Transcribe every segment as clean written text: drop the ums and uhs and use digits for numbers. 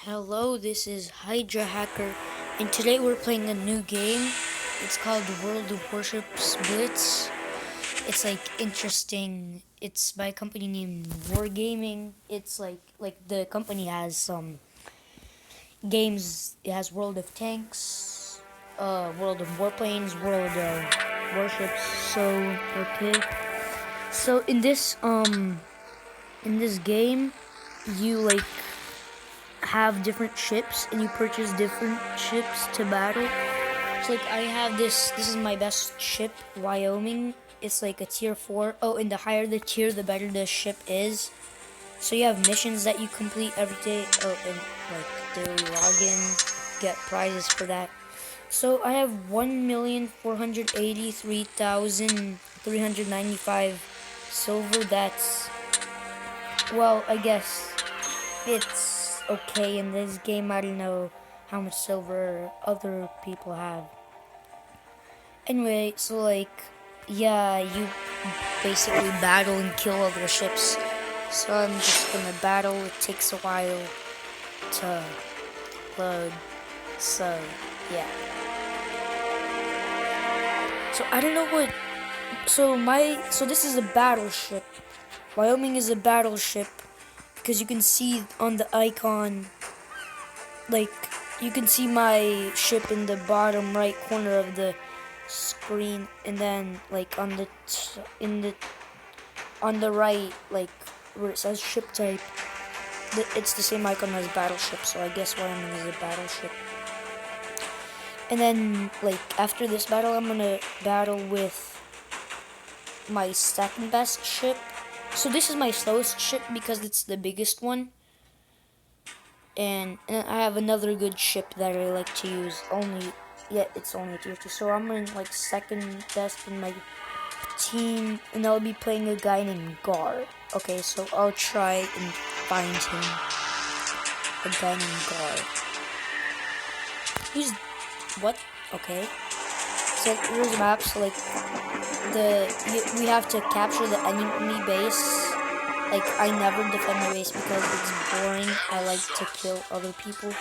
Hello, this is Hydra Hacker, and today we're playing a new game. It's called World of Warships Blitz. It's like interesting. It's by a company named Wargaming. It's like the company has some games. It has World of Tanks, World of Warplanes, World of Warships. So in this game, you have different ships and you purchase different ships to battle. So I have this is my best ship, Wyoming. It's like a tier 4. Oh, and the higher the tier, the better the ship is. So you have missions that you complete every day. Oh, and daily login, get prizes for that. So I have 1,483,395 silver. That's, well, I guess it's okay in this game. I don't know how much silver other people have. Anyway, so yeah, you basically battle and kill other ships. So I'm just gonna battle. It takes a while to load. So yeah. So I don't know what. So this is a battleship. Wyoming is a battleship because you can see on the icon, you can see my ship in the bottom right corner of the screen, and then on the right, where it says ship type, it's the same icon as battleship. So I guess Wyoming is a battleship. And then after this battle, I'm gonna battle with my second best ship. So this is my slowest ship because it's the biggest one. And I have another good ship that I like to use. It's only a tier 2. So I'm in second best in my team, and I'll be playing a guy named Gar. Okay, so I'll try and find him. A guy named Gar. What? Okay. So here's a map. So we have to capture the enemy base. I never defend my base because it's boring. I like to kill other people.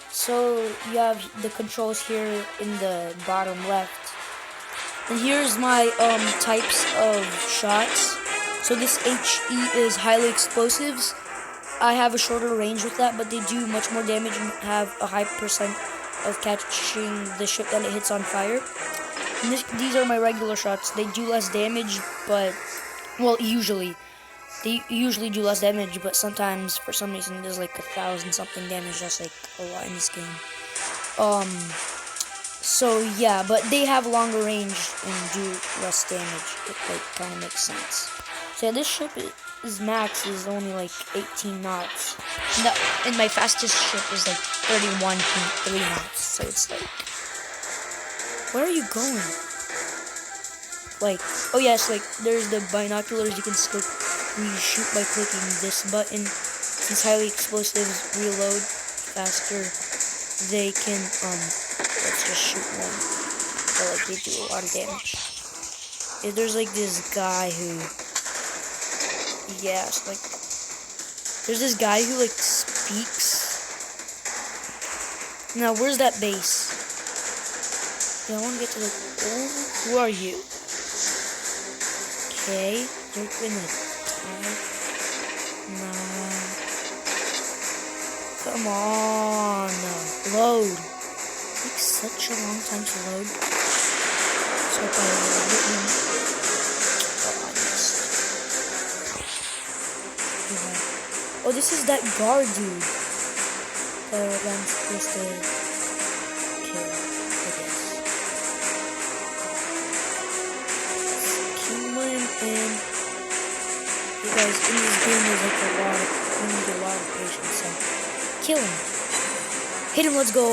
So you have the controls here in the bottom left. And here's my types of shots. So this HE is highly explosives. I have a shorter range with that, but they do much more damage and have a high percent of catching the ship that it hits on fire. And these are my regular shots. They do less damage, but, well, usually. They usually do less damage, but sometimes, for some reason, it does 1,000 something damage. That's a lot in this game. So yeah, but they have longer range and do less damage. It kind of makes sense. So yeah, this ship is max is only 18 knots. And my fastest ship is 31.3 knots. So it's where are you going? Oh yes, there's the binoculars. You can scope. You shoot by clicking this button. Since highly explosives reload faster, they can let's just shoot one. But they do a lot of damage. Yeah, there's this guy who, yeah, there's this guy who speaks. Now where's that base? Yeah, I want to get to who are you? Okay, you're gonna. No. Come on. Load. It takes such a long time to load. So if I hit him. Oh, I missed. Yeah. Oh, this is that guard dude. That I'm supposed to kill, I guess. Kill him and. Guys, in this game there's you need a lot of patience, so kill him. Hit him, let's go.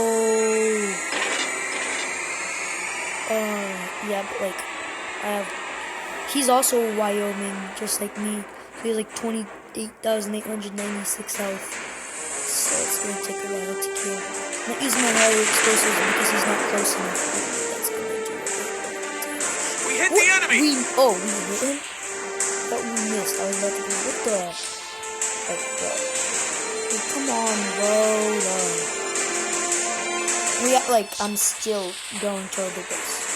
Yeah, but he's also Wyoming, just like me. He has 28,896 health. So it's gonna take a while to kill. I'm not using my higher explosives because he's not close enough. That's gonna do it. We hit the enemy! We hit him? But we missed. I was about to go, what the? Oh, bro. Hey, come on, bro. I'm still going toward the base.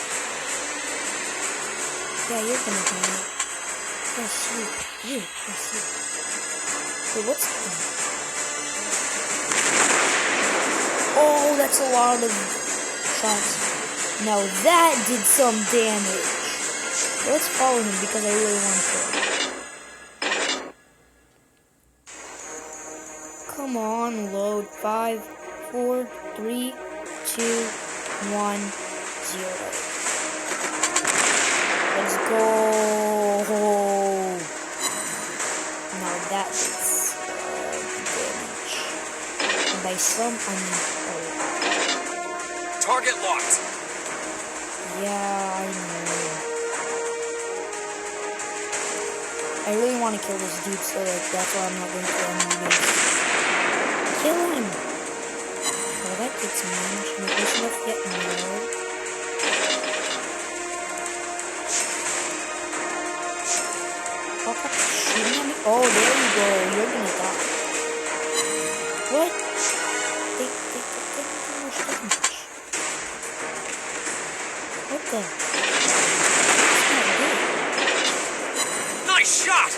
Yeah, you're gonna die. Yes, you. Yes, you. Wait, what's that? Oh, that's a lot of shots. Now that did some damage. Let's follow him because I really want to kill him. Come on, load. 5, 4, 3, 2, 1, 0. Let's go. Now that is damage. And by some, I mean a lot. Target locked. Yeah, I know. I really want to kill this dude, so like that's why I'm not going to kill him. Kill him! Well, that did some damage. Make this enough yet? No. Oh, stop shooting at me. Oh, there you go. You're gonna die. What? They too much damage. What the? That's not good. Nice shot.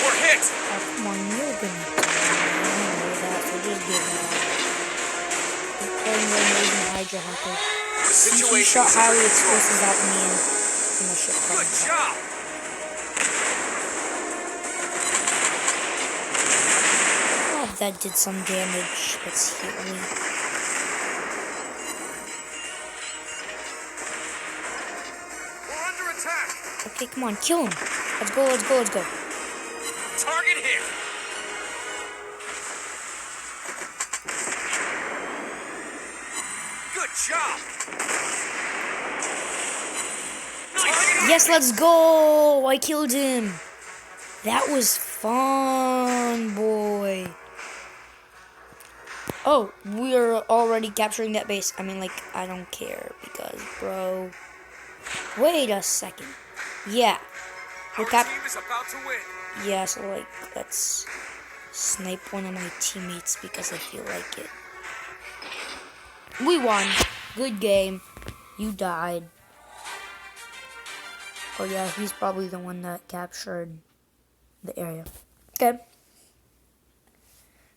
We're hit. Oh, come on, you're gonna die. I know that, so just give it up. You're playing the amazing Hydra Hunter. The He situation shot is highly under control. explosives at me and my ship Good crashed. job. Oh, that did some damage. Let's heal me. We're under attack. Okay, come on, kill him. Let's go, let's go, let's go. Target hit. Good job. Nice. Yes, let's go! I killed him. That was fun, boy. Oh, we're already capturing that base. I mean, like, I don't care because, bro. Wait a second. Yeah. We're Our cap. team is about to win. Yeah, so, like, let's snipe one of my teammates because I feel like it. We won. Good game. You died. Oh, yeah, he's probably the one that captured the area. Okay.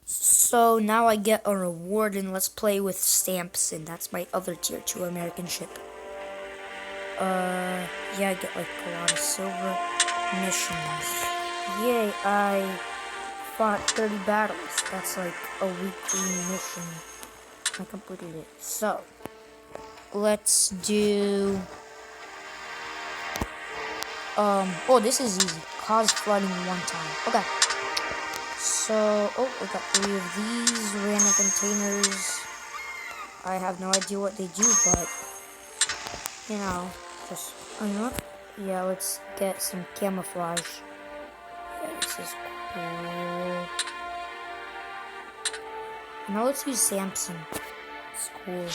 So now I get a reward and let's play with Samson. That's my other tier 2 American ship. Yeah, I get like a lot of silver missions. Yay, I fought 30 battles. That's like a weekly mission. I completed it. So, let's do... oh, this is easy. Cause flooding one time. Okay. So, oh, we got 3 of these random containers. I have no idea what they do, but, you know, just, you know what? Yeah, let's get some camouflage. Yeah, this is cool. Now let's use Samson. It's cool.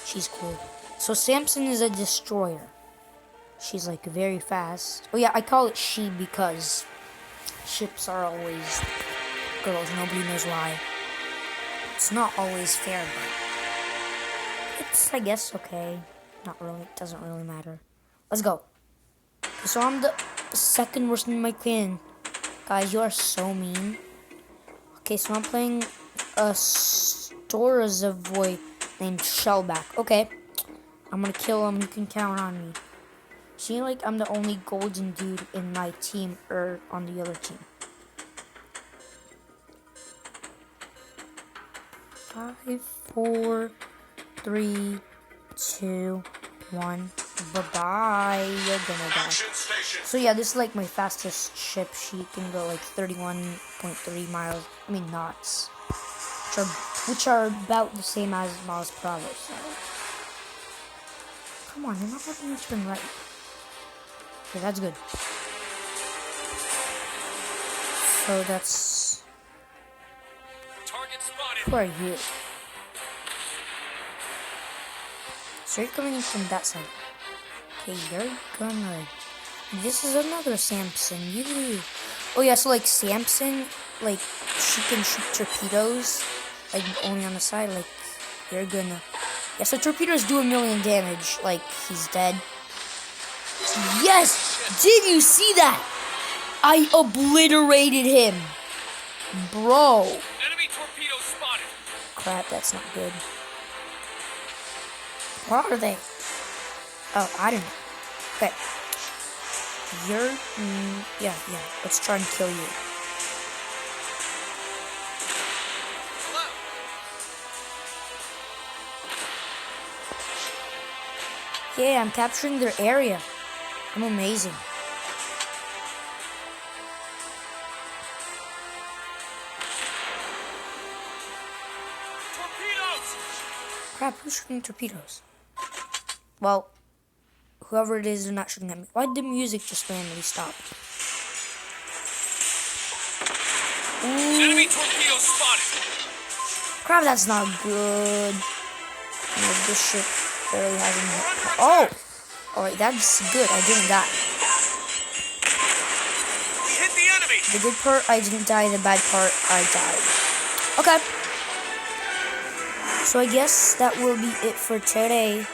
She's cool. So Samson is a destroyer. She's like very fast. Oh yeah, I call it she because ships are always girls. Nobody knows why. It's not always fair, but it's, I guess, okay. Not really. It doesn't really matter. Let's go. Okay, so I'm the second worst in my clan. Guys, you are so mean. Okay, so I'm playing a Storozavoy named Shellback. Okay. I'm gonna kill him. You can count on me. See, like, I'm the only golden dude in my team, or on the other team. 5, 4, 3, 2, 1. Bye-bye. You're gonna die. So yeah, this is like my fastest ship. She can go like 31.3 miles. I mean knots. Which are about the same as miles per hour. So. Come on, you're not letting me turn right. Okay, that's good. So that's... Target spotted. Who are you? So you're coming in from that side. Okay, you're gonna... This is another Samson. You... Oh yeah, so like Samson, like she can shoot torpedoes. like only on the side, like you're gonna. Yeah, so torpedoes do 1,000,000 damage. Like he's dead. Yes! Did you see that? I obliterated him, bro. Enemy torpedo spotted. Crap, that's not good. Where are they? Oh, I don't know. Okay. You're, yeah. Let's try and kill you. Hello. Yeah, I'm capturing their area. I'm amazing. Torpedoes. Crap, who's shooting torpedoes? Well, whoever it is, they're not shooting at me. Why did the music just randomly stop? Enemy torpedo spotted. Crap, that's not good. This shit barely has any hit. Oh! Alright, that's good. I didn't die. We hit the enemy. The good part, I didn't die. The bad part, I died. Okay. So I guess that will be it for today.